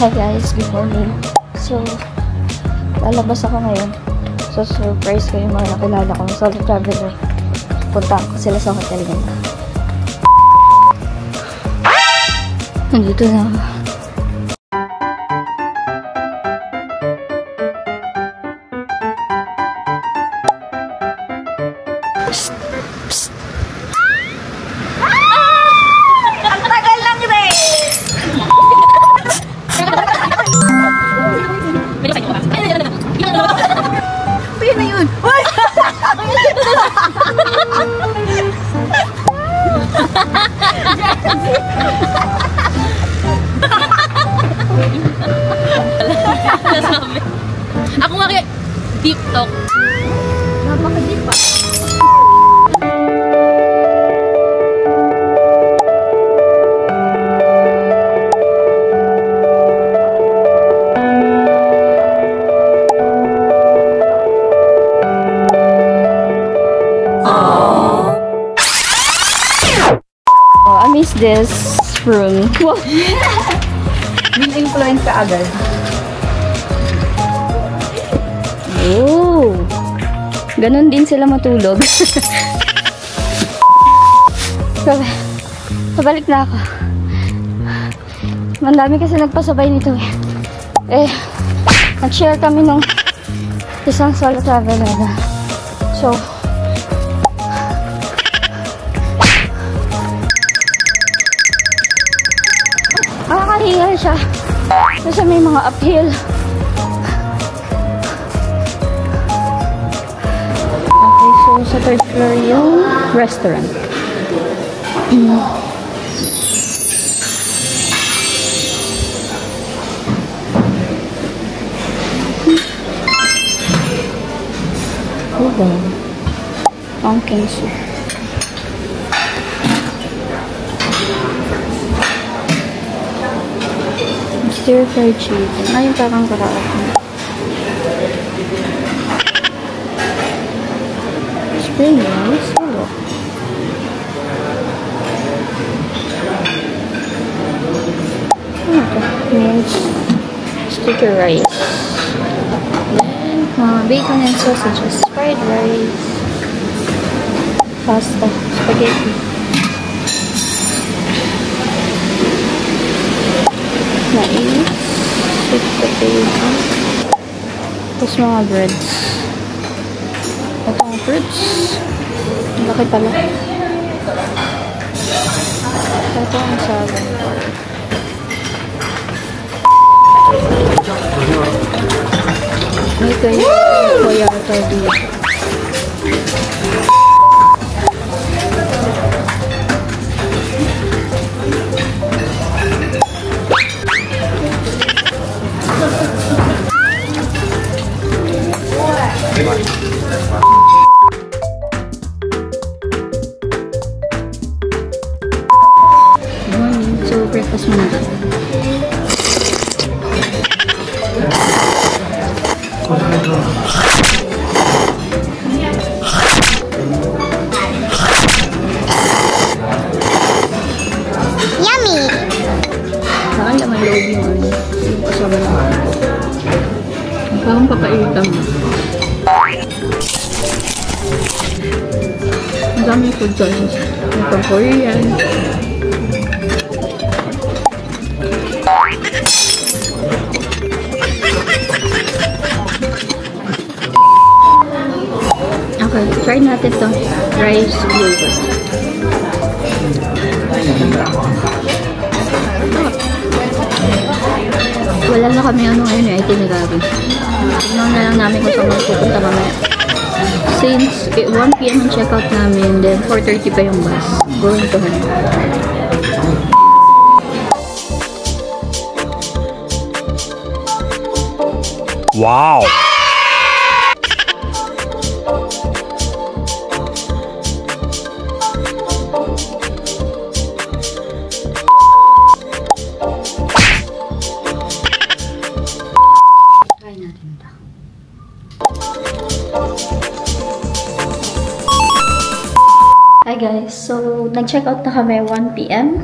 Hi guys, good morning. So, lalabas ako ngayon. So, surprise ko yung mga nakilala kong solo traveler. Punta ko sila sa hotel ngayon. Nandito na ako. Psst, psst. Ang tagal lang rin! Pino na yun! Ako nga kaya deep talk. Napaka-deep pa. I miss this room. Will influence ka agad. Oh, ganon din sila matulog. Pabalik na ako. Mandami kasi nagpasabay nito eh. Nag-share kami nung isang solo traveler na. So, nakakahingal siya. Kasi may mga uphill. Okay, so sa third floor yung restaurant. Hold on. Pumpkin soup. Stir-fried chicken. Ay, yung parang karaoke. Spring rolls? Wala. Ano ito? Mint. Sticker rice. Then, bacon and sausages. Fried rice. Pasta. Spaghetti. Mais, sweet potato, tapos mga breads. Ito ang fruits. Laki pala. Ito ang salad bar. May kayo kuya ito dito. Morning. So, breakfast muna. Yummy! Saan lang ang loob yung yung kasama naman. Parang papaitan mo. Ang daming food choices. May pang Korean. Okay, try natin to. Rice yogurt. Wala na kami ano ngayon eh, itinerary. Tignan na lang namin kung saan magpupunta mamaya. Since 1 PM ang checkout namin, then 4:30 pa yung bus. Going to Hanoi. Wow! Try natin ito. Hi guys, so nag-check out na kami 1 PM.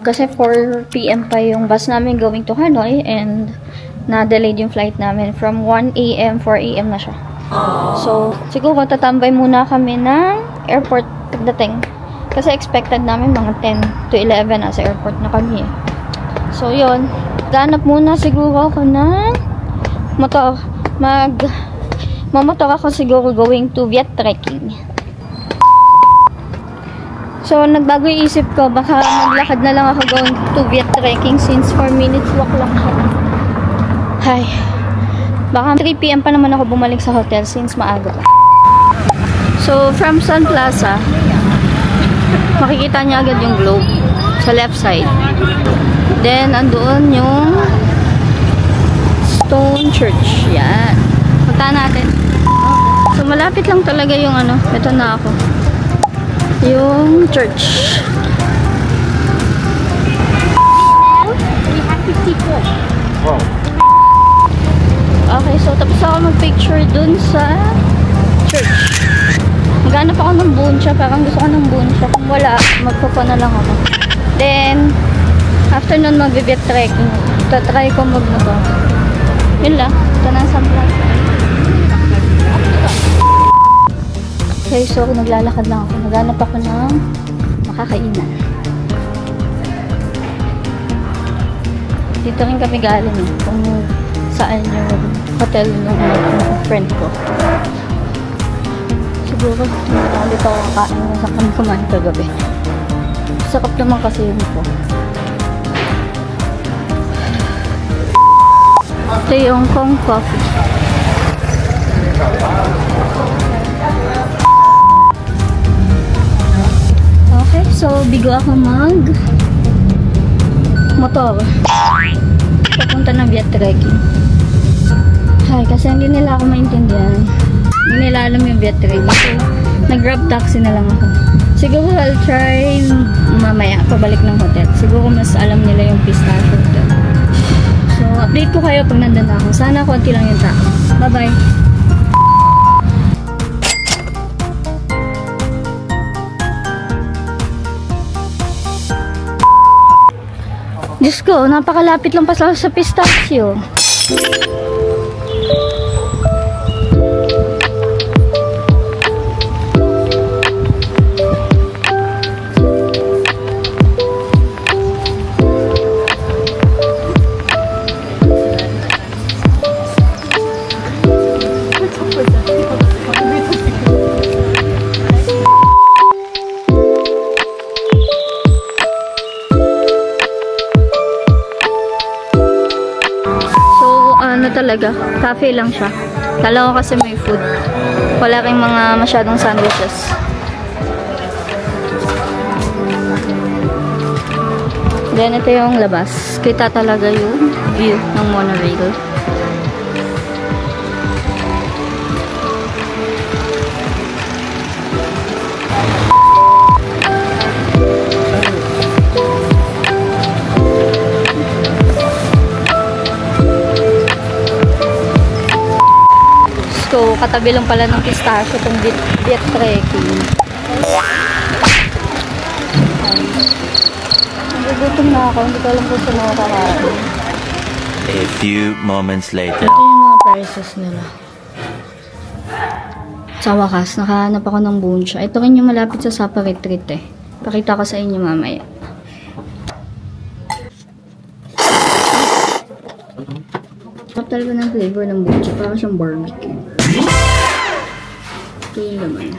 Kasi 4 PM pa yung bus namin going to Hanoi and na-delayed yung flight namin from 1 AM, 4 AM na siya. So, siguro tatambay muna kami ng airport pagdating. Kasi expected namin mga 10 to 11 nasa airport na kami. So, yun. Ganap muna siguro ako ng motor. Mamotor ako siguro going to Viet Trekking. So, nagbago yung isip ko. Baka maglakad na lang ako going to Viet Trekking since 4 minutes walk lang siya. Hay. Baka 3 PM pa naman ako bumalik sa hotel since maaga pa. So, from Sun Plaza, makikita niya agad yung globe sa left side. Then, andoon yung Stone Church. Yan. Punta natin. So, malapit lang talaga yung ano. Ito na ako. Yung church. Okay, so tapos ako mag-picture dun sa church. Maghanap ako ng bunsya. Parang gusto ko ng bunsya. Kung wala, magpo na lang ako. Then, after nun mag-viet trekking. Tatry ko mag-motor. Yun lang. Ito na ang samplas. Okay, so naglalakad lang ako. Naghanap ako ng makakainan. Dito rin kami galing eh. Kung saan yung hotel ng friend ko. Siguro, ulit ako kakain sa kami kumain kagabi. Sakap naman kasi yun po. Ito yung Kong Coffee. Okay, so bigo ako motor. Papunta ng Viet Trekking. Ay, kasi hindi nila ako maintindihan. Hindi nila alam yung Viet Trekking. So, nag-grab taxi na lang ako. Siguro I'll try mamaya pabalik ng hotel. Siguro mas alam nila yung Pistache Hotel. So, update ko kayo pag nandun ako. Sana konti lang yung tao. Bye-bye! Diyos ko, napakalapit lang pa sa pistachio. Talaga, cafe lang siya. Kala ko kasi may food. Wala kayong mga masyadong sandwiches. Then ito yung labas. Kita talaga yung view ng monorail. So, katabi lang pala ng Pistache itong Viet Trekking. Nagugutom na ako. Hindi ko alam kung saan ako kakain. A few moments later. Ito yung mga prices nila. Sa wakas, nakahanap ako ng bunsya. Ito rin yung malapit sa Sapa Retreat eh. Pakita ko sa inyo mamaya. Sarap talaga ng flavor ng bunsya. Parang siyang barbecue. Ito yung laman.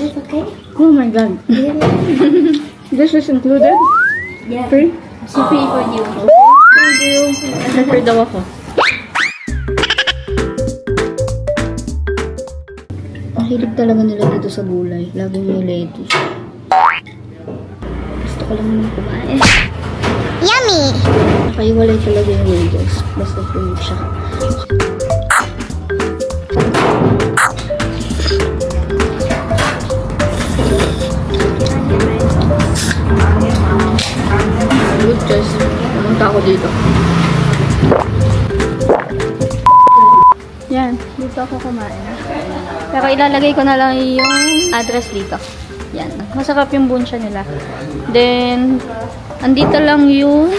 It's okay? Oh my god. This is included? Yeah. Free? It's free for you. Thank you. Free daw ako. Mahilig talaga nila dito sa gulay. Laging may lettuce. Gusto ko lang naman kumain. Yummy! Nakaiwalay talaga yung noodles. Basta puno siya. Good guys. Pumunta ako dito. Yan. Dito dito ako kumain. Pero ilalagay ko na lang yung address dito. Yan. Masarap yung bunsya nila. Then, andito lang yung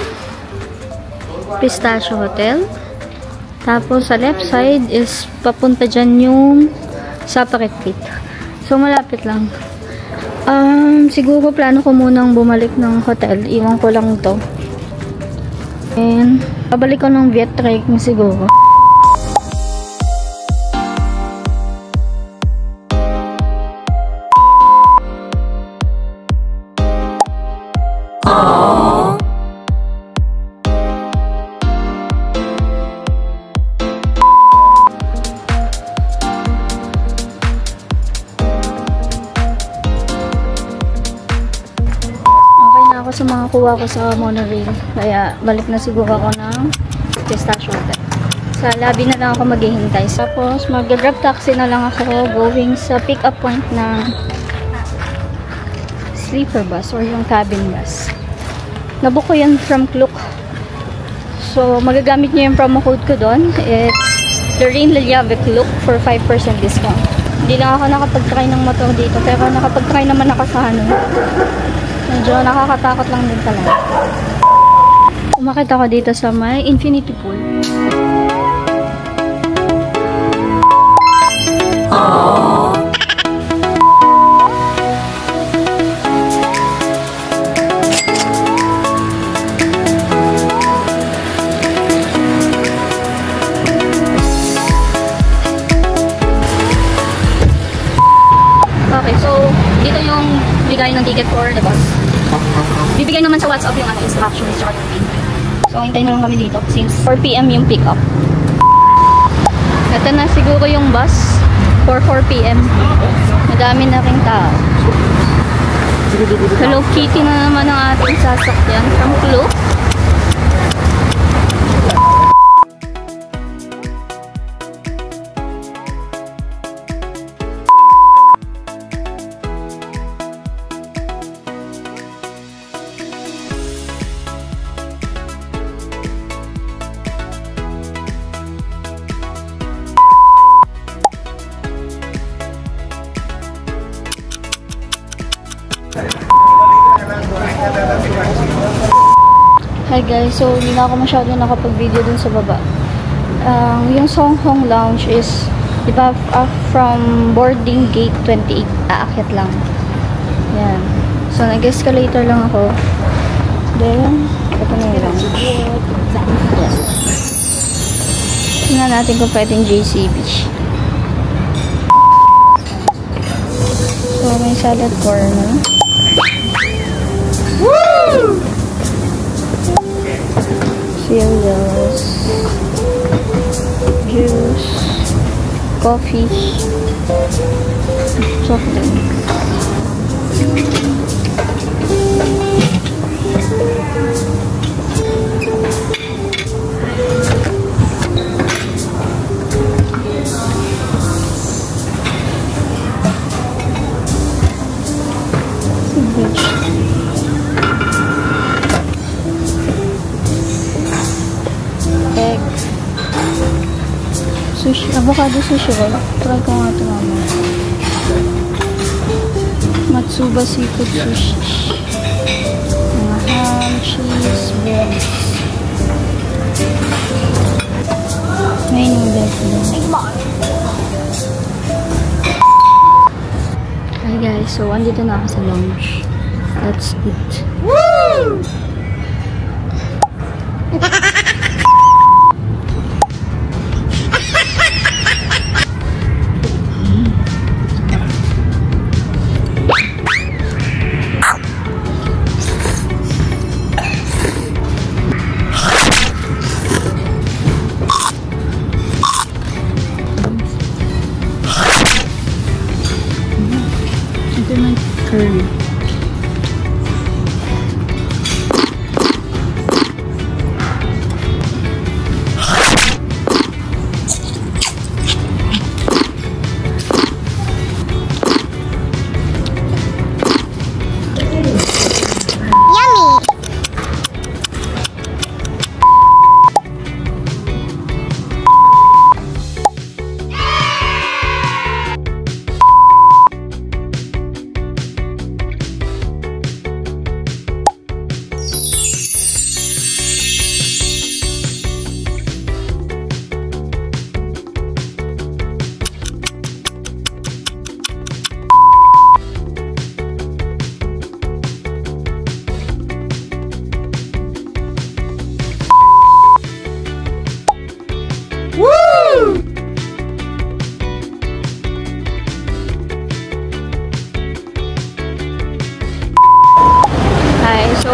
Pistachio Hotel. Tapos, sa left side is papunta dyan yung Separate Pit. So, malapit lang. Siguro plano ko munang bumalik ng hotel. Iwan ko lang to. And, pabalik ko ng Viet Trekking siguro. Sa mga kuha ko sa monorail. Kaya balik na siguro ako ng Pistachio Hotel. Sa lobby na lang ako maghihintay. Tapos mag-grab taxi na lang ako going sa pick-up point ng sleeper bus or yung cabin bus. Nabook ko yan from Klook. So magagamit nyo yung promo code ko doon. It's Lorraine Lilyave Klook for 5% discount. Hindi lang ako nakapag-try ng motor dito. Pero nakapag-try naman ako sa ano. Medyo nakakatakot lang din talaga. Umakit ako dito sa may infinity pool. Okay, so dito yung bigay ng ticket for the bus. Bibigay naman sa WhatsApp yung instructions sa pin. So, hintayin na lang kami dito since 4 PM yung pick up. Ito na siguro yung bus for 4 PM. Madami na ring tao. Hello Kitty na naman ang ating sasakyan from Klook. Hi guys, so hindi na ako masyado nakapag-video dun sa baba. Yung Songhong Lounge is, di ba, from boarding gate 28, aakyat lang. Yan. So, nag-escalator lang ako. Then, ito na yung lounge. Yes. Tingnan natin kung pwedeng JCB. So, may salad corner. Woo! Cereals, juice, coffee, chocolate. Egg. Sushi. Avocado sushi roll. Try ko nga ito naman. Matsuba seafood sushi. Mga ham, cheese, breads. May noodles din. Hi guys, so andito na ako sa lounge. Let's eat. Woo! Ito na curry.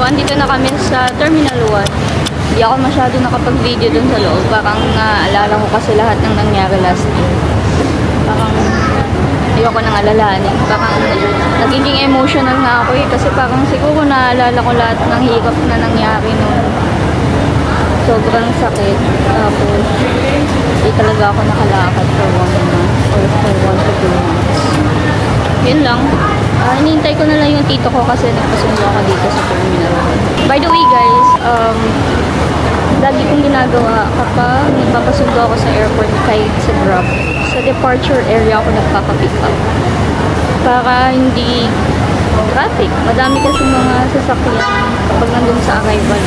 andito na kami sa Terminal 1. Hindi ako masyado nakapag-video dun sa loob. Parang naalala ko kasi lahat ng nangyari last year. Parang ayoko nang alalahanin. Parang nagiging emotional na ako eh. Kasi parang siguro naalala ko lahat ng hirap na nangyari noon. Sobrang sakit. Tapos, hindi talaga ako nakalakad for 1 month or for 1 to 2 months. Yun lang. Hinihintay ko na lang yung tito ko kasi nagpasundo ako dito sa terminal. By the way guys, lagi kong ginagawa kapag nagpapasundo ako sa airport kahit sa Grab. Sa departure area ako nagpapapick up. Para hindi traffic. Madami kasi mga sasakyan kapag nandun sa arrival.